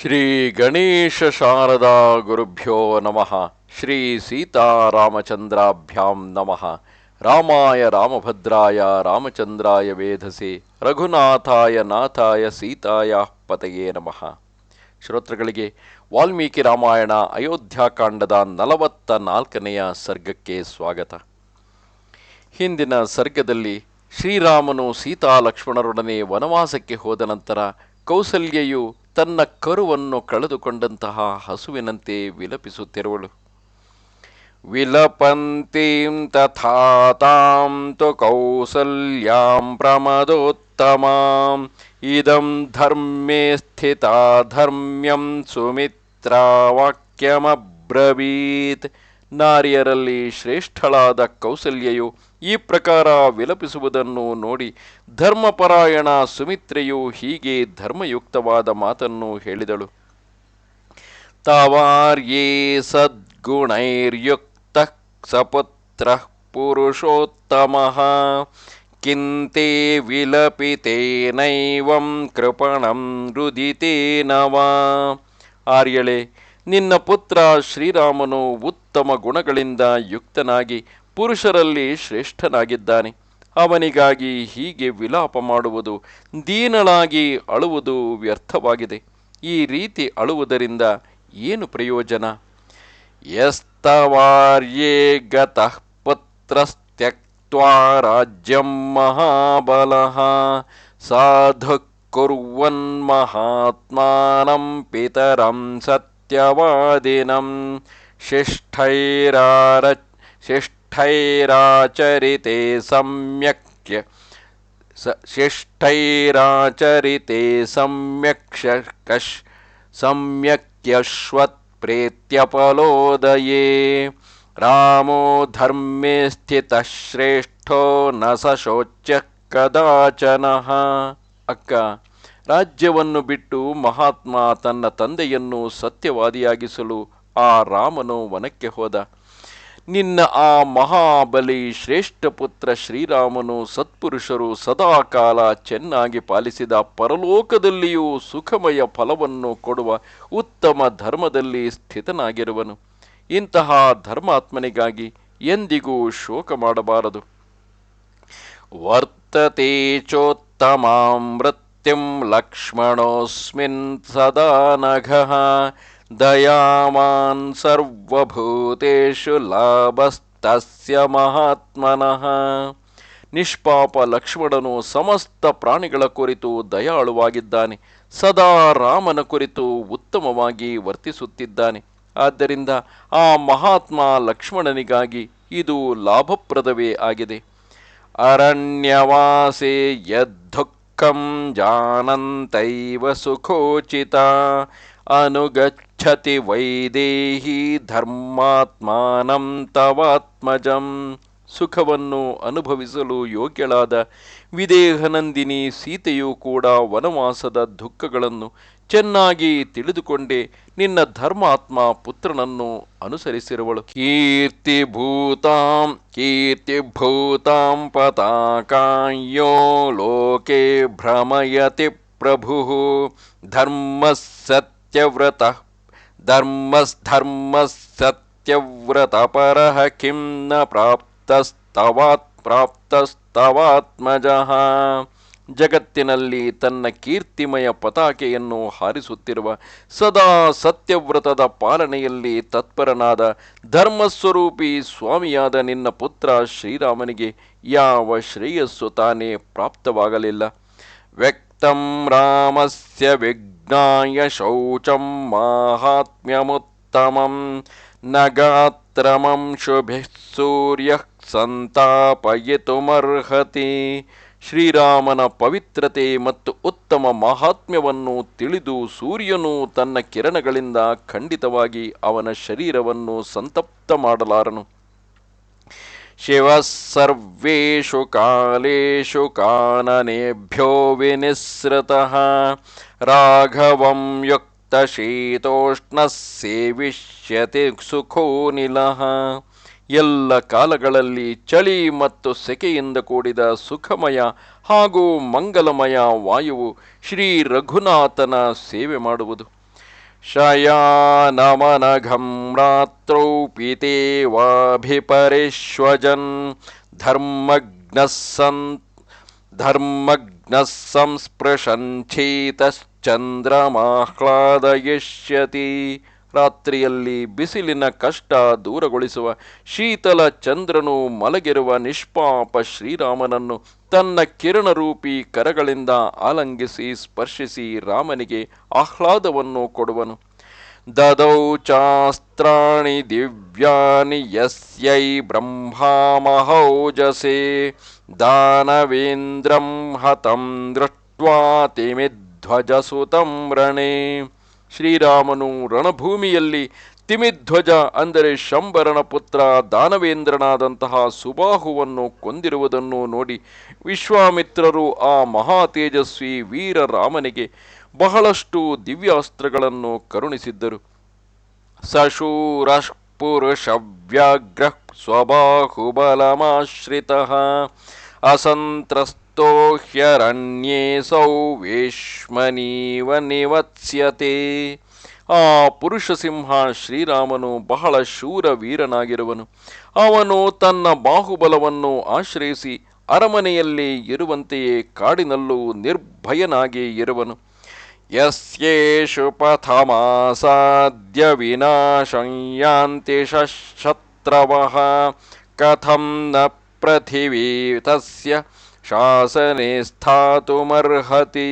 ಶ್ರೀ ಗಣೇಶ ಶಾರದಾ ಗುರುಭ್ಯೋ ನಮಃ. ಶ್ರೀ ಸೀತಾರಾಮಚಂದ್ರಾಭ್ಯಾಂ ನಮಃ. ರಾಮಾಯ ರಾಮಭದ್ರಾಯ ರಾಮಚಂದ್ರಾಯ ವೇಧಸೆ ರಘುನಾಥಾಯ ನಾಥಾಯ ಸೀತಾಯ ಪತಯೇ ನಮಃ. ಶ್ರೋತೃಗಳಿಗೆ ವಾಲ್ಮೀಕಿ ರಾಮಾಯಣ ಅಯೋಧ್ಯಾಕಾಂಡದ 44ನೆಯ ಸರ್ಗಕ್ಕೆ ಸ್ವಾಗತ. ಹಿಂದಿನ ಸರ್ಗದಲ್ಲಿ ಶ್ರೀರಾಮನು ಸೀತಾ ಲಕ್ಷ್ಮಣರೊಡನೆ ವನವಾಸಕ್ಕೆ ಹೋದ ನಂತರ ಕೌಸಲ್ಯೆಯು ತನ್ನ ಕರುವನ್ನು ಕಳೆದುಕೊಂಡಂತಹ ಹಸುವಿನಂತೆ ವಿಲಪಿಸುತ್ತಿರುವಳು. ವಿಲಪಂತೀಂ ತಥಾ ತಾಂ ತು ಕೌಸಲ್ಯಾಂ ಪ್ರಮದೋತ್ತಮಾಂ ಇದಂ ಧರ್ಮೇ ಸ್ಥಿತಾ ಧರ್ಮ್ಯಂ ಸುಮಿತ್ರಾ ವಾಕ್ಯಮಬ್ರವೀತ್. ನಾರಿಯರಲ್ಲಿ ಶ್ರೇಷ್ಠಳಾದ ಕೌಸಲ್ಯೆಯು ಈ ಪ್ರಕಾರ ವಿಲಪಿಸುವುದನ್ನು ನೋಡಿ ಧರ್ಮಪರಾಯಣ ಸುಮಿತ್ರೆಯು ಹೀಗೆ ಧರ್ಮಯುಕ್ತವಾದ ಮಾತನ್ನು ಹೇಳಿದಳು. ತವಾರ್ಯೇ ಸದ್ಗುಣೈರ್ಯುಕ್ತ ಸಪುತ್ರಃ ಪುರುಷೋತ್ತಮಃ ಕಿಂತೆ ವಿಲಪಿತೇನೈವಂ ಕೃಪಣಂ ರುದಿತೇನ ವಾ. ಆರ್ಯಳೆ, ನಿನ್ನ ಪುತ್ರ ಶ್ರೀರಾಮನು ಉತ್ತಮ ಗುಣಗಳಿಂದ ಯುಕ್ತನಾಗಿ ಪುರುಷರಲ್ಲಿ ಶ್ರೇಷ್ಠನಾಗಿದ್ದಾನೆ. ಅವನಿಗಾಗಿ ಹೀಗೆ ವಿಲಾಪ ಮಾಡುವುದು, ದೀನಳಾಗಿ ಅಳುವುದು ವ್ಯರ್ಥವಾಗಿದೆ. ಈ ರೀತಿ ಅಳುವುದರಿಂದ ಏನು ಪ್ರಯೋಜನ? ಯಸ್ತವಾರ್ಯೇ ಗತಃ ಪುತ್ರಸ್ತ್ಯಕ್ತ್ವಾ ರಾಜ್ಯಂ ಮಹಾಬಲಃ ಸಾಧು ಕುರ್ವನ್ ಮಹಾತ್ಮಾನಂ ಪಿತರಂ ಸತ್ಯವಾದಿನಂ ಶಿಷ್ಠೈರಾಚರಿತೆ ಸಮ್ಯಕ್ಯಶ್ವತ್ ಪ್ರೇತ್ಯಪಲೋದಯೇ ರಾಮೋ ಧರ್ಮೇ ಸ್ಥಿತಃ ಶ್ರೇಷ್ಠೋ ನ ಸಶೋಚ್ಯ ಕದಾಚನಃ. ಅಕ್ಕ, ರಾಜ್ಯವನ್ನು ಬಿಟ್ಟು ಮಹಾತ್ಮ ತನ್ನ ತಂದೆಯನ್ನು ಸತ್ಯವಾದಿಯಾಗಿಸಲು ಆ ರಾಮನು ವನಕ್ಕೆ ಹೋದ. ನಿನ್ನ ಆ ಮಹಾಬಲಿ ಶ್ರೇಷ್ಠ ಪುತ್ರ ಶ್ರೀರಾಮನು ಸತ್ಪುರುಷರು ಸದಾಕಾಲ ಚೆನ್ನಾಗಿ ಪಾಲಿಸಿದ ಪರಲೋಕದಲ್ಲಿಯೂ ಸುಖಮಯ ಫಲವನ್ನು ಕೊಡುವ ಉತ್ತಮ ಧರ್ಮದಲ್ಲಿ ಸ್ಥಿತನಾಗಿರುವನು. ಇಂತಹ ಧರ್ಮಾತ್ಮನಿಗಾಗಿ ಎಂದಿಗೂ ಶೋಕ ಮಾಡಬಾರದು. ವರ್ತತೆ ಚೋತ್ತಮಾಂ ಮೃತ್ಯುಂ ಲಕ್ಷ್ಮಣೋಸ್ಮಿನ್ ಸದಾ ನಘಃ ದಯಾಮಾನ್ ಸರ್ವಭೂತೇಷು ಲಾಭಸ್ತಸ್ಯ ಮಹಾತ್ಮನಃ. ನಿಷ್ಪಾಪ ಲಕ್ಷ್ಮಣನು ಸಮಸ್ತ ಪ್ರಾಣಿಗಳ ಕುರಿತು ದಯಾಳುವಾಗಿದ್ದಾನೆ. ಸದಾ ರಾಮನ ಕುರಿತು ಉತ್ತಮವಾಗಿ ವರ್ತಿಸುತ್ತಿದ್ದಾನೆ. ಆದ್ದರಿಂದ ಆ ಮಹಾತ್ಮ ಲಕ್ಷ್ಮಣನಿಗಾಗಿ ಇದು ಲಾಭಪ್ರದವೇ ಆಗಿದೆ. ಅರಣ್ಯವಾಸೇ ಯದ್ದುಃಖಂ ಜಾನಂತೈವ ಸುಖೋಚಿತ ಅನುಗಚ್ಚತಿ ವೈದೇಹಿ ಧರ್ಮಾತ್ಮಾನಂ ತವಾತ್ಮಜಂ. ಸುಖವನ್ನು ಅನುಭವಿಸಲು ಯೋಗ್ಯಳಾದ ವಿದೇಹನಂದಿನಿ ಸೀತೆಯೂ ಕೂಡ ವನವಾಸದ ದುಃಖಗಳನ್ನು ಚೆನ್ನಾಗಿ ತಿಳಿದುಕೊಂಡೇ ನಿನ್ನ ಧರ್ಮಾತ್ಮ ಪುತ್ರನನ್ನು ಅನುಸರಿಸಿರುವಳು. ಕೀರ್ತಿಭೂತಾಂ ಪತಾಕಾಯೋ ಲೋಕೆ ಭ್ರಮಯತಿ ಪ್ರಭುಃ ಧರ್ಮಸ್ಸತ್ಯವ್ರತಪರಃ ಕಿಂ ನ ಪ್ರಾಪ್ತಸ್ತವಾತ್ಮಜಃ. ಜಗತ್ತಿನಲ್ಲಿ ತನ್ನ ಕೀರ್ತಿಮಯ ಪತಾಕೆಯನ್ನು ಹಾರಿಸುತ್ತಿರುವ ಸದಾ ಸತ್ಯವ್ರತದ ಪಾಲನೆಯಲ್ಲಿ ತತ್ಪರನಾದ ಧರ್ಮಸ್ವರೂಪಿ ಸ್ವಾಮಿಯಾದ ನಿನ್ನ ಪುತ್ರ ಶ್ರೀರಾಮನಿಗೆ ಯಾವ ಶ್ರೇಯಸ್ಸು ತಾನೇ ಪ್ರಾಪ್ತವಾಗಲಿಲ್ಲ. ವ್ಯಕ್ತಂ ರಾಮಸ್ಯ ವಿಜ್ಞಾಯ ಶೌಚಂ ಮಾಹಾತ್ಮ್ಯಮುತ್ತಮಂ ನಗಾತ್ರಮಂ ಶುಭಿಃ ಸೂರ್ಯಃ ಸಂತಾಪಯಿತುಮರ್ಹತಿ. ಶ್ರೀರಾಮನ ಪವಿತ್ರತೆ ಮತ್ತು ಉತ್ತಮ ಮಹಾತ್ಮ್ಯವನ್ನು ತಿಳಿದು ಸೂರ್ಯನು ತನ್ನ ಕಿರಣಗಳಿಂದ ಖಂಡಿತವಾಗಿ ಅವನ ಶರೀರವನ್ನು ಸಂತಪ್ತ ಮಾಡಲಾರನು. ಶಿವಃ ಸರ್ವೇಷು ಕಾಲೇಷು ಕಾನನೇಭ್ಯೋ ವಿನಿಸೃತಃ ರಾಘವಂ ಯುಕ್ತ ಶೀತೋಷ್ಣಃ ಸೇವಿಷ್ಯತಿ ಸುಖೋನಿಲಃ. ಎಲ್ಲ ಕಾಲಗಳಲ್ಲಿ ಚಳಿ ಮತ್ತು ಸೆಕೆಯಿಂದ ಕೂಡಿದ ಸುಖಮಯ ಹಾಗೂ ಮಂಗಲಮಯ ವಾಯುವು ಶ್ರೀ ರಘುನಾಥನ ಸೇವೆ ಮಾಡುವುದು. ಶಯಾನಮನಘಂ ರಾತ್ರೌ ಪಿತೇವಾಭಿಪರಿಷ್ವಜನ್ ಧರ್ಮಗ್ನಃ ಸಂಸ್ಪೃಶಂಚೇತಶ್ಚಂದ್ರಮಾಹ್ಲಾದಯಿಷ್ಯತಿ. ರಾತ್ರಿಯಲ್ಲಿ ಬಿಸಿಲಿನ ಕಷ್ಟ ದೂರಗೊಳಿಸುವ ಶೀತಲ ಚಂದ್ರನು ಮಲಗಿರುವ ನಿಷ್ಪಾಪ ಶ್ರೀರಾಮನನ್ನು ತನ್ನ ಕಿರಣರೂಪಿ ಕರಗಳಿಂದ ಆಲಂಗಿಸಿ ಸ್ಪರ್ಶಿಸಿ ರಾಮನಿಗೆ ಆಹ್ಲಾದವನ್ನು ಕೊಡುವನು. ದದೌ ಚಾಸ್ತ್ರಾಣಿ ದಿವ್ಯಾನಿ ಯಸ್ಯೈ ಬ್ರಹ್ಮಾಮಹೌಜಸೆ ದಾನವೇಂದ್ರಂ ಹತಂ ದೃಷ್ಟ್ವಾ ತಿಮಿಧ್ವಜಸುತಂ ರಣೇ. ಶ್ರೀರಾಮನು ರಣಭೂಮಿಯಲ್ಲಿ ತಿಮಿಧ್ವಜ ಅಂದರೆ ಶಂಬರನ ಪುತ್ರ ದಾನವೇಂದ್ರನಾದಂತಹ ಸುಬಾಹುವನ್ನು ಕೊಂದಿರುವುದನ್ನು ನೋಡಿ ವಿಶ್ವಾಮಿತ್ರರು ಆ ಮಹಾತೇಜಸ್ವಿ ವೀರ ರಾಮನಿಗೆ ಬಹಳಷ್ಟು ದಿವ್ಯಾಸ್ತ್ರಗಳನ್ನು ಕರುಣಿಸಿದ್ದರು. ಸಶೂರಃ ಪುರುಷವ್ಯಾಘ್ರಃ ಸ್ವಬಾಹುಬಲಮಾಶ್ರಿತಃ ಅಸಂತ್ರಸ್ತೋ ಹ್ಯರಣ್ಯೇಸೌ ವೇಶ್ಮನೀವ ನಿವತ್ಸ್ಯತೆ. ಆ ಪುರುಷ ಸಿಂಹ ಶ್ರೀರಾಮನು ಬಹಳ ಶೂರ ವೀರನಾಗಿರುವನು. ಅವನು ತನ್ನ ಬಾಹುಬಲವನ್ನು ಆಶ್ರಯಿಸಿ ಅರಮನೆಯಲ್ಲಿ ಇರುವಂತೆಯೇ ಕಾಡಿನಲ್ಲೂ ನಿರ್ಭಯನಾಗಿ ಇರುವನು. ಯಸ್ಯೇಷು ಪಥಮಾಸಾದ್ಯ ವಿನಾಶಂ ಯಾಂತಿ ಶತ್ರವಃ ಕಥಂ ನ ಪೃಥಿವೀ ತಸ್ಯ ಶಾಸನೆ ಸ್ಥಾತುಮರ್ಹತಿ.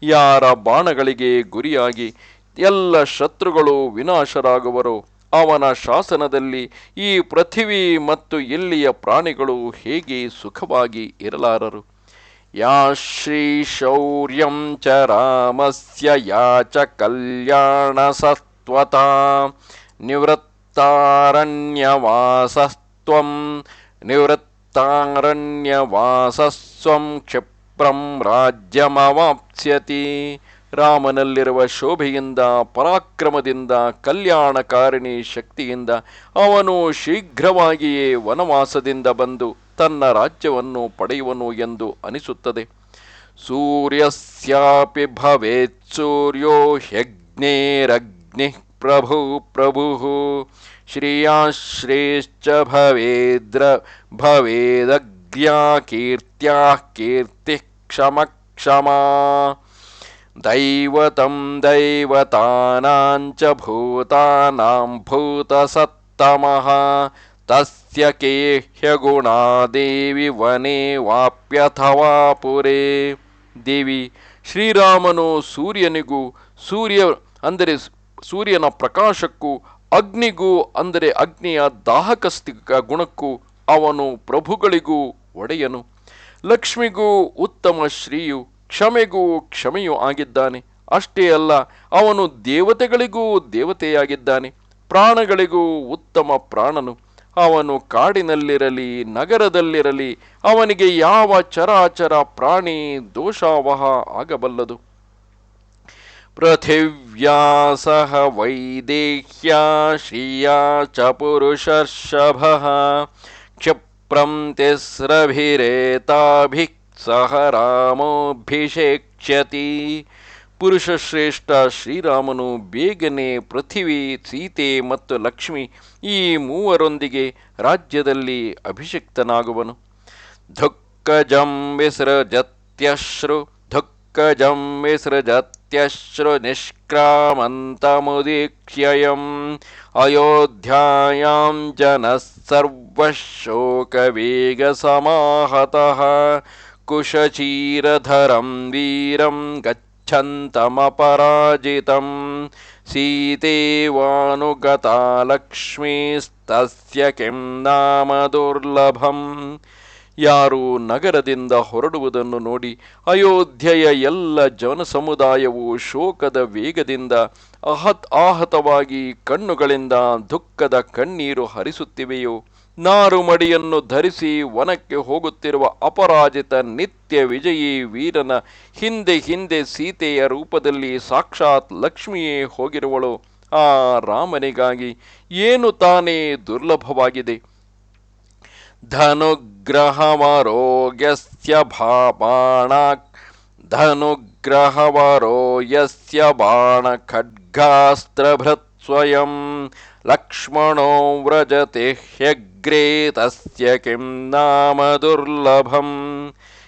ಯಾರ ಬಾಣಗಳಿಗೆ ಗುರಿಯಾಗಿ ಎಲ್ಲ ಶತ್ರುಗಳು ವಿನಾಶರಾಗುವರೋ ಅವನ ಶಾಸನದಲ್ಲಿ ಈ ಪೃಥಿವಿ ಮತ್ತು ಇಲ್ಲಿಯ ಪ್ರಾಣಿಗಳು ಹೇಗೆ ಸುಖವಾಗಿ ಇರಲಾರರು. ಯಾ ಶ್ರೀ ಶೌರ್ಯಂ ಚ ರಾಮಸ್ಯ ಯಾ ಚ ಕಲ್ಯಾಣ ಸತ್ವತಾ ನಿವೃತ್ತಾರಣ್ಯವಾಸಸ್ತ್ವಂ ನಿವೃತ್ತಾರಣ್ಯವಾಸಸ್ವಂ ಕ್ಷಿಪ್ರಂ ರಾಜ್ಯಮವಾಪ್ಸ್ಯತಿ. ರಾಮನಲ್ಲಿರುವ ಶೋಭೆಯಿಂದ, ಪರಾಕ್ರಮದಿಂದ, ಕಲ್ಯಾಣಕಾರಿಣಿ ಶಕ್ತಿಯಿಂದ ಅವನು ಶೀಘ್ರವಾಗಿಯೇ ವನವಾಸದಿಂದ ಬಂದು ತನ್ನ ರಾಜ್ಯವನ್ನು ಪಡೆಯುವನು ಎಂದು ಅನಿಸುತ್ತದೆ. ಸೂರ್ಯಸ್ಯಾಪಿ ಭವೇತ್ ಸೂರ್ಯೋ ಹ್ಯಗ್ನೇರಗ್ನಿಃ ಪ್ರಭು ಪ್ರಭುಃ ಶ್ರಿಯಾಶ್ರೇಶ್ಚ ಭವೇದಗ್ರ್ಯಾ ಕೀರ್ತ್ಯಾ ಕೀರ್ತಿಃ ಕ್ಷಮ ಕ್ಷಮಾ. ದೈವತಂ ದೈವತಾನಾಂಚ ಭೂತಾನಾಂ ಭೂತಸತ್ತಮಃ ತಸ್ಯ ಕೇಹ್ಯಗುಣಾ ದೇವಿ ವನೇ ವಾಪ್ಯಥವಾ ಪುರೇ. ದೇವಿ, ಶ್ರೀರಾಮನು ಸೂರ್ಯನಿಗೂ, ಸೂರ್ಯ ಅಂದರೆ ಸೂರ್ಯನ ಪ್ರಕಾಶಕ್ಕೂ, ಅಗ್ನಿಗೂ ಅಂದರೆ ಅಗ್ನಿಯ ದಾಹಕಸ್ತಿಕ ಗುಣಕ್ಕೂ ಅವನು ಪ್ರಭುಗಳಿಗೂ ಒಡೆಯನು. ಲಕ್ಷ್ಮಿಗೂ ಉತ್ತಮ ಶ್ರೀಯು, ಕ್ಷಮೆಗೂ ಕ್ಷಮೆಯೂ ಆಗಿದ್ದಾನೆ. ಅಷ್ಟೇ ಅಲ್ಲ, ಅವನು ದೇವತೆಗಳಿಗೂ ದೇವತೆಯಾಗಿದ್ದಾನೆ, ಪ್ರಾಣಗಳಿಗೂ ಉತ್ತಮ ಪ್ರಾಣನು. ಅವನು ಕಾಡಿನಲ್ಲಿರಲಿ ನಗರದಲ್ಲಿರಲಿ ಅವನಿಗೆ ಯಾವ ಚರಾಚರ ಪ್ರಾಣಿ ದೋಷಾವಹ ಆಗಬಲ್ಲದು. ಪೃಥಿವ್ಯಾ ಸಹ ವೈದೇಹ್ಯಾ ಶ್ರಿಯಾ ಚ ಪುರುಷರ್ಷಭಃ ಕ್ಷಿಪ್ರಂ ತಿಸ್ರಭಿರೇತಾಭಿಃ ಸಹ ರಾಮೋಭಿಷೇಕ್ಷ್ಯತಿ. ಪುರುಷ ಶ್ರೇಷ್ಠ ಶ್ರೀರಾಮನು ಬೇಗನೆ ಪೃಥಿವಿ, ಸೀತೆ ಮತ್ತು ಲಕ್ಷ್ಮಿ ಈ ಮೂವರೊಂದಿಗೆ ರಾಜ್ಯದಲ್ಲಿ ಅಭಿಷಿಕ್ತನಾಗುವನು. ಧುಕ್ಕಜಂ ವಿಸೃಜತ್ಯಶ್ರು ಧುಕ್ಕಜಂ ವಿಸೃಜತ್ಯಶ್ರು ನಿಷ್ಕ್ರಾಮಂತಮುದೀಕ್ಷ್ಯಯಂ ಅಯೋಧ್ಯಾಯಾಂ ಜನಃ ಸರ್ವಃ ಶೋಕವೇಗ ಸಮಾಹತಃ ಕುಶಚೀರಧರಂ ವೀರಂ ಗಚ್ಚಂತಮಪರಾಜಿತಂ ಸೀತೇವಾನುಗತಾ ಲಕ್ಷ್ಮೀಸ್ತಸ್ಯ ಕಿಂ ನಾಮ ದುರ್ಲಭಂ. ಯಾರು ನಗರದಿಂದ ಹೊರಡುವುದನ್ನು ನೋಡಿ ಅಯೋಧ್ಯೆಯ ಎಲ್ಲ ಜನಸಮುದಾಯವು ಶೋಕದ ವೇಗದಿಂದ ಆಹತವಾಗಿ ಕಣ್ಣುಗಳಿಂದ ದುಃಖದ ಕಣ್ಣೀರು ಹರಿಸುತ್ತಿವೆಯೋ, ನಾರು ಮಡಿಯನ್ನು ಧರಿಸಿ ವನಕ್ಕೆ ಹೋಗುತ್ತಿರುವ ಅಪರಾಜಿತ ನಿತ್ಯ ವಿಜಯೀ ವೀರನ ಹಿಂದೆ ಹಿಂದೆ ಸೀತೆಯ ರೂಪದಲ್ಲಿ ಸಾಕ್ಷಾತ್ ಲಕ್ಷ್ಮಿಯೇ ಹೋಗಿರುವಳು. ಆ ರಾಮನಿಗಾಗಿ ಏನು ತಾನೇ ದುರ್ಲಭವಾಗಿದೆ. ಧನುಗ್ರಹಮರೋಗ್ಯಸ್ಯ ಧನುಗ್ರಹವರೋ ಯಸ್ಯ ಬಾಣ ಖಡ್ಗಾಸ್ತ್ರಭೃತ್ ಸ್ವಯಂ ಲಕ್ಷ್ಮಣೋ ವ್ರಜತೆ ಹ್ಯಗ್ರೇ ತಸ್ಯ ಕಿಂ ನಾಮ ದುರ್ಲಭಂ.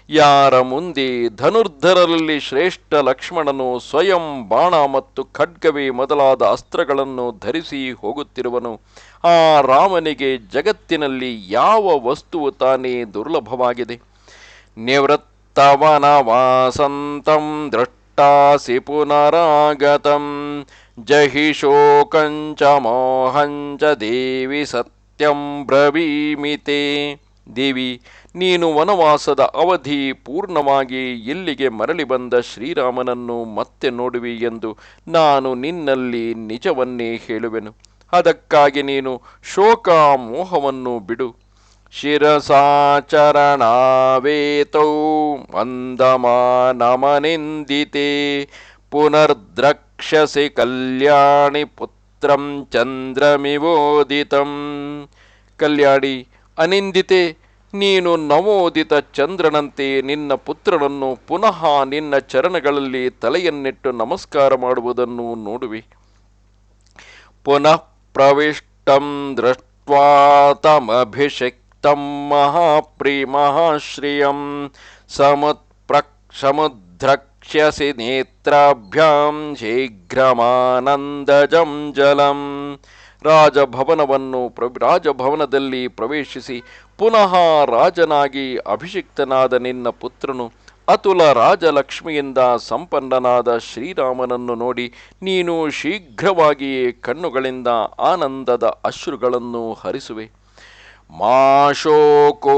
ಯಾರ ಮುಂದೆ ಧನುರ್ಧರಲ್ಲಿ ಶ್ರೇಷ್ಠ ಲಕ್ಷ್ಮಣನು ಸ್ವಯಂ ಬಾಣ ಮತ್ತು ಖಡ್ಗವೇ ಮೊದಲಾದ ಅಸ್ತ್ರಗಳನ್ನು ಧರಿಸಿ ಹೋಗುತ್ತಿರುವನು, ಆ ರಾಮನಿಗೆ ಜಗತ್ತಿನಲ್ಲಿ ಯಾವ ವಸ್ತುವು ತಾನೇ ದುರ್ಲಭವಾಗಿದೆ. ನಿವೃತ್ತವನವಾಸಂತಂ ದೃಷ್ಟಾಸಿ ಪುನರಾಗತಂ ಜಹಿ ಶೋಕಂಚ ಮೋಹಂಚ ದೇವಿ ಸತ್ಯಂ ಬ್ರವೀಮಿತೆ. ದೇವಿ, ನೀನು ವನವಾಸದ ಅವಧಿ ಪೂರ್ಣವಾಗಿ ಇಲ್ಲಿಗೆ ಮರಳಿ ಬಂದ ಶ್ರೀರಾಮನನ್ನು ಮತ್ತೆ ನೋಡುವಿ ಎಂದು ನಾನು ನಿನ್ನಲ್ಲಿ ನಿಜವನ್ನೇ ಹೇಳುವೆನು. ಅದಕ್ಕಾಗಿ ನೀನು ಶೋಕ ಮೋಹವನ್ನು ಬಿಡು. ಶಿರಸಾಚರಣಾವೇತೌ ವಂದಮಾನಮನಿಂದಿತೆ ಪುನರ್ದ್ರಕ್ಷಸಿ ಕಲ್ಯಾಣಿ ಪುತ್ರಂ ಚಂದ್ರಮಿವೋದಿತಂ. ಕಲ್ಯಾಣಿ, ಅನಿಂದಿತೆ, ನೀನು ನವೋದಿತ ಚಂದ್ರನಂತೆ ನಿನ್ನ ಪುತ್ರನನ್ನು ಪುನಃ ನಿನ್ನ ಚರಣಗಳಲ್ಲಿ ತಲೆಯನ್ನಿಟ್ಟು ನಮಸ್ಕಾರ ಮಾಡುವುದನ್ನು ನೋಡುವೆ. ಪುನಃ ಪ್ರವಿಷ್ಟಂ ದೃಷ್ಟ್ವಾ ತಮಭಿಷಿಕ್ತಂ ಮಹಾಶ್ರಿಯಂ ಸಮುದ್ರಕ್ಷ್ಯಸಿ ನೇತ್ರಾಭ್ಯಾಂ ಶೀಘ್ರಮಾನಂದಜಂ ಜಲಂ. ರಾಜಭವನದಲ್ಲಿ ಪ್ರವೇಶಿಸಿ ಪುನಃ ರಾಜನಾಗಿ ಅಭಿಷಿಕ್ತನಾದ ನಿನ್ನ ಪುತ್ರನು ಅತುಲ ರಾಜಲಕ್ಷ್ಮಿಯಿಂದ ಸಂಪನ್ನನಾದ ಶ್ರೀರಾಮನನ್ನು ನೋಡಿ ನೀನು ಶೀಘ್ರವಾಗಿಯೇ ಕಣ್ಣುಗಳಿಂದ ಆನಂದದ ಅಶ್ರುಗಳನ್ನು ಹರಿಸುವೆ. ಮಾ ಶೋಕೋ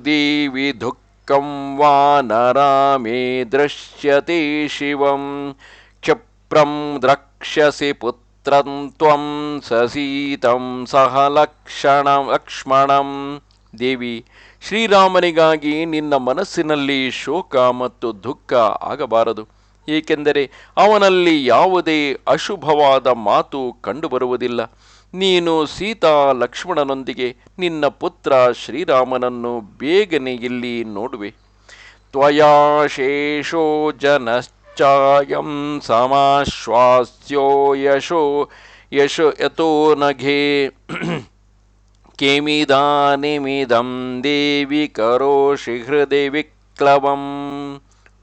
ದೀವಿ ದುಃಖಂ ವಾ ನರಾಮೇ ದೃಶ್ಯತೆ ಶಿವಂ ಕ್ಷಿಪ್ರಂ ದ್ರಕ್ಷ್ಯಸಿ ಪುತ್ರಂ ತ್ವಂ ಸಸೀತಂ ಸಹ ಲಕ್ಷ್ಮಣಂ. ದೇವಿ, ಶ್ರೀರಾಮನಿಗಾಗಿ ನಿನ್ನ ಮನಸ್ಸಿನಲ್ಲಿ ಶೋಕ ಮತ್ತು ದುಃಖ ಆಗಬಾರದು, ಏಕೆಂದರೆ ಅವನಲ್ಲಿ ಯಾವುದೇ ಅಶುಭವಾದ ಮಾತು ಕಂಡುಬರುವುದಿಲ್ಲ. ನೀನು ಸೀತಾ ಲಕ್ಷ್ಮಣನೊಂದಿಗೆ ನಿನ್ನ ಪುತ್ರ ಶ್ರೀರಾಮನನ್ನು ಬೇಗನೆ ಇಲ್ಲಿ ನೋಡುವೆ. ತ್ವಯಾ ಶೇಷೋ ಜನಶ್ಚಾಯಂ ಸಮಾಶ್ವಾಸ್ಯೋ ಯಶೋ ಯತೋ ನಘೇ ಕೇಮಿದಾನಿಮಿದಂ ದೇವಿ ಕರೋಷಿ ಹೃದಯ ವಿಕ್ಲವಂ.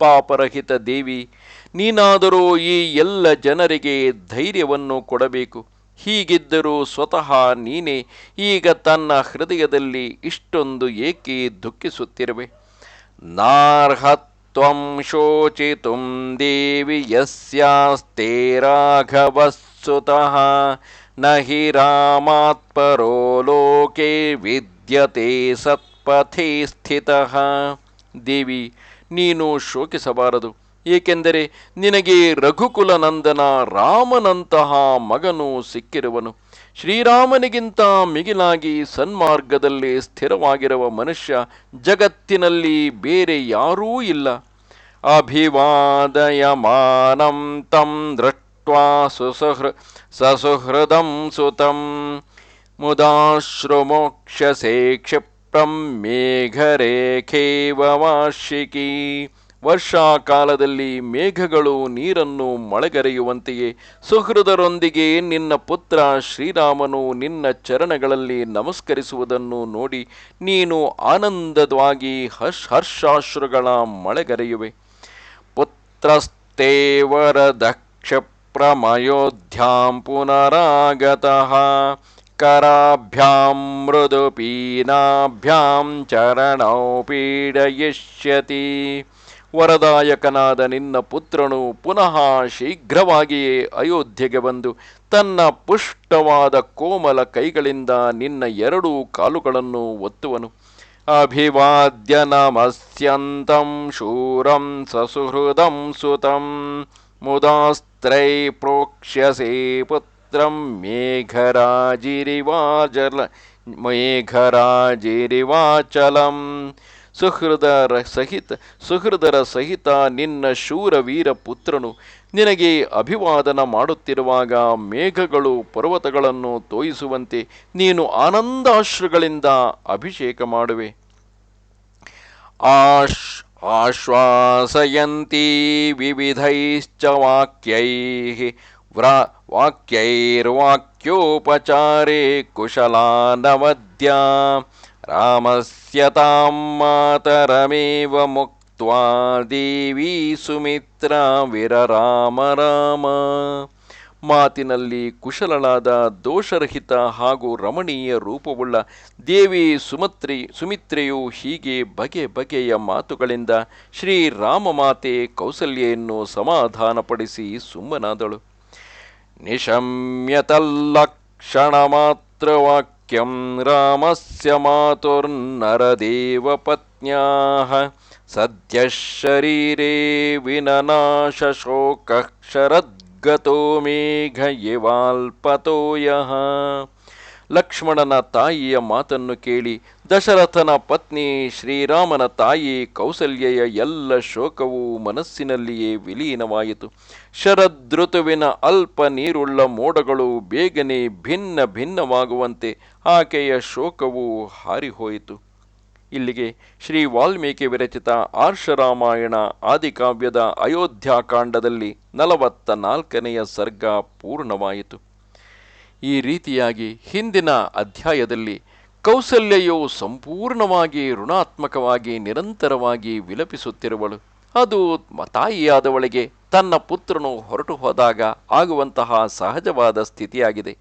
ಪಾಪರಹಿತ ದೇವಿ, ನೀನಾದರೂ ಈ ಎಲ್ಲ ಜನರಿಗೆ ಧೈರ್ಯವನ್ನು ಕೊಡಬೇಕು. ಹೀಗಿದ್ದರೂ ಸ್ವತಃ ನೀನೇ ಈಗ ತನ್ನ ಹೃದಯದಲ್ಲಿ ಇಷ್ಟೊಂದು ಏಕೆ ದುಃಖಿಸುತ್ತಿರುವೆ? ನಾರ್ಹತ್ವಂ ಶೋಚಿತುಂ ದೇವಿ ಯಸ್ಯಾಸ್ತೆ ರಾಘವಸ್ಸುತಃ ನಹಿ ರಾಮಾತ್ಪರೋ ಲೋಕೆ ವಿದ್ಯತೆ ಸತ್ಪಥೇ ಸ್ಥಿತಃ. ದೇವಿ, ನೀನು ಶೋಕಿಸಬಾರದು, ಏಕೆಂದರೆ ನಿನಗೆ ರಘುಕುಲ ನಂದನ ರಾಮನಂತಹ ಮಗನು ಸಿಕ್ಕಿರುವನು. ಶ್ರೀರಾಮನಿಗಿಂತ ಮಿಗಿಲಾಗಿ ಸನ್ಮಾರ್ಗದಲ್ಲಿ ಸ್ಥಿರವಾಗಿರುವ ಮನುಷ್ಯ ಜಗತ್ತಿನಲ್ಲಿ ಬೇರೆ ಯಾರೂ ಇಲ್ಲ. ಅಭಿವಾದಯಮಾನಂ ತಂ ದೃಷ್ಟ್ವಾ ಸಸುಹೃದಂ ಸುತಂ ಮುದಾಶ್ರುಮೋಕ್ಷಸೇ ಕ್ಷಿಪ್ರಂ ಮೇಘರೇಖೇವ ವಾರ್ಷಿಕಿ. ವರ್ಷಾಕಾಲದಲ್ಲಿ ಮೇಘಗಳು ನೀರನ್ನು ಮಳೆಗರೆಯುವಂತೆಯೇ ಸುಹೃದರೊಂದಿಗೆ ನಿನ್ನ ಪುತ್ರ ಶ್ರೀರಾಮನು ನಿನ್ನ ಚರಣಗಳಲ್ಲಿ ನಮಸ್ಕರಿಸುವುದನ್ನು ನೋಡಿ ನೀನು ಆನಂದವಾಗಿ ಹರ್ಷಾಶ್ರುಗಳ ಮಳೆಗರೆಯುವೆ. ಪುತ್ರಸ್ತೆ ವರದ ಕ್ಷಿಪ್ರಮಯೋಧ್ಯಾಂ ಪುನರಾಗತಃ ಕರಾಭ್ಯಾಂ ಮೃದು ಪೀನಾಭ್ಯಾಂ ಚರಣೌ ಪೀಡಯಿಷ್ಯತಿ. ವರದಾಯಕನಾದ ನಿನ್ನ ಪುತ್ರನು ಪುನಃ ಶೀಘ್ರವಾಗಿಯೇ ಅಯೋಧ್ಯೆಗೆ ಬಂದು ತನ್ನ ಪುಷ್ಟವಾದ ಕೋಮಲ ಕೈಗಳಿಂದ ನಿನ್ನ ಎರಡೂ ಕಾಲುಗಳನ್ನು ಒತ್ತುವನು. ಅಭಿವಾದ್ಯ ನಮಸ್ಯಂತಂ ಶೂರಂ ಸಸುಹೃದಂ ಸುತಂ ಮುದಾಸ್ತ್ರೈ ಪ್ರೋಕ್ಷ್ಯಸೇ ಪುತ್ರಂ ಮೇಘರಾಜಿರಿವಾಚಲಂ. ಸುಹೃದರ ಸಹಿತ ನಿನ್ನ ಶೂರವೀರ ಪುತ್ರನು ನಿನಗೆ ಅಭಿವಾದನ ಮಾಡುತ್ತಿರುವಾಗ ಮೇಘಗಳು ಪರ್ವತಗಳನ್ನು ತೋಯಿಸುವಂತೆ ನೀನು ಆನಂದಾಶ್ರುಗಳಿಂದ ಅಭಿಷೇಕ ಮಾಡುವೆ. ಆಶ್ವಾಸಯಂತೀ ವಿವಿಧೈಶ್ಚ ವಾಕ್ಯೈಃ ವಾಕ್ಯೈರ್ವಾಕ್ಯೋಪಚಾರೇ ಕುಶಲಾನವದ್ಯಾ ರಾಮಸ್ಯ ತಾಂ ಮಾತರಮೇವ ಮುಕ್ತ್ವಾ ದೇವಿ ಸುಮಿತ್ರಾ ವಿರರಾಮ ರಾಮ. ಮಾತಿನಲ್ಲಿ ಕುಶಲಳಾದ ದೋಷರಹಿತ ಹಾಗೂ ರಮಣೀಯ ರೂಪವುಳ್ಳ ದೇವಿ ಸುಮಿತ್ರೆಯು ಹೀಗೆ ಬಗೆ ಬಗೆಯ ಮಾತುಗಳಿಂದ ಶ್ರೀರಾಮಮಾತೆ ಕೌಸಲ್ಯೆಯನ್ನು ಸಮಾಧಾನಪಡಿಸಿ ಸುಮ್ಮನಾದಳು. ನಿಶಮ್ಯತಲ್ಲಕ್ಷಣ ಮಾತ್ರ ವಾಕ್ಯಂ ರಾಮಸ್ಯ ಮಾತುರ್ನರದೇವ ಪತ್ನ್ಯಾಃ ಸದ್ಯ ಶರೀರೇ ವಿನನಾಶ ಶೋಕಃ ಶರದ್ಗತೋ ಮೇಘ ಇವಾಲ್ಪತೋ ಯಃ. ಲಕ್ಷ್ಮಣನ ತಾಯಿಯ ಮಾತನ್ನು ಕೇಳಿ ದಶರಥನ ಪತ್ನಿ ಶ್ರೀರಾಮನ ತಾಯಿ ಕೌಸಲ್ಯೆಯ ಎಲ್ಲ ಶೋಕವೂ ಮನಸ್ಸಿನಲ್ಲಿಯೇ ವಿಲೀನವಾಯಿತು. ಶರದೃತುವಿನ ಅಲ್ಪ ನೀರುಳ್ಳ ಮೋಡಗಳು ಬೇಗನೆ ಭಿನ್ನ ಭಿನ್ನವಾಗುವಂತೆ ಆಕೆಯ ಶೋಕವೂ ಹಾರಿಹೋಯಿತು. ಇಲ್ಲಿಗೆ ಶ್ರೀ ವಾಲ್ಮೀಕಿ ವಿರಚಿತ ಆರ್ಷರಾಮಾಯಣ ಆದಿಕಾವ್ಯದ ಅಯೋಧ್ಯಾಕಾಂಡದಲ್ಲಿ 44ನೆಯ ಸರ್ಗ ಪೂರ್ಣವಾಯಿತು. ಈ ರೀತಿಯಾಗಿ ಹಿಂದಿನ ಅಧ್ಯಾಯದಲ್ಲಿ ಕೌಸಲ್ಯೆಯು ಸಂಪೂರ್ಣವಾಗಿ ಋಣಾತ್ಮಕವಾಗಿ ನಿರಂತರವಾಗಿ ವಿಲಪಿಸುತ್ತಿರುವಳು. ಅದು ತಾಯಿಯಾದವಳಿಗೆ ತನ್ನ ಪುತ್ರನು ಹೊರಟು ಹೋದಾಗ ಆಗುವಂತಹ ಸಹಜವಾದ ಸ್ಥಿತಿಯಾಗಿದೆ.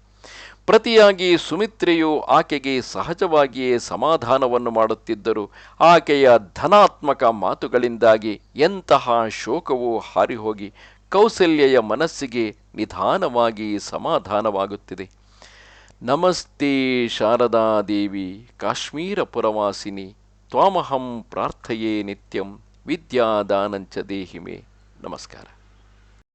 ಪ್ರತಿಯಾಗಿ ಸುಮಿತ್ರೆಯು ಆಕೆಗೆ ಸಹಜವಾಗಿಯೇ ಸಮಾಧಾನವನ್ನು ಮಾಡುತ್ತಿದ್ದರು ಆಕೆಯ ಧನಾತ್ಮಕ ಮಾತುಗಳಿಂದಾಗಿ ಎಂತಹ ಶೋಕವು ಹಾರಿಹೋಗಿ ಕೌಸಲ್ಯೆಯ ಮನಸ್ಸಿಗೆ ನಿಧಾನವಾಗಿ ಸಮಾಧಾನವಾಗುತ್ತಿದೆ. ನಮಸ್ತೆ ಶಾರದಾ ದೇವಿ ಕಾಶ್ಮೀರ ಪುರವಾಸಿನಿ ತ್ವಾಮಹಂ ಪ್ರಾರ್ಥಯೇ ನಿತ್ಯಂ ವಿದ್ಯಾದಾನಂಚ ದೇಹಿಮೆ. ನಮಸ್ಕಾರ.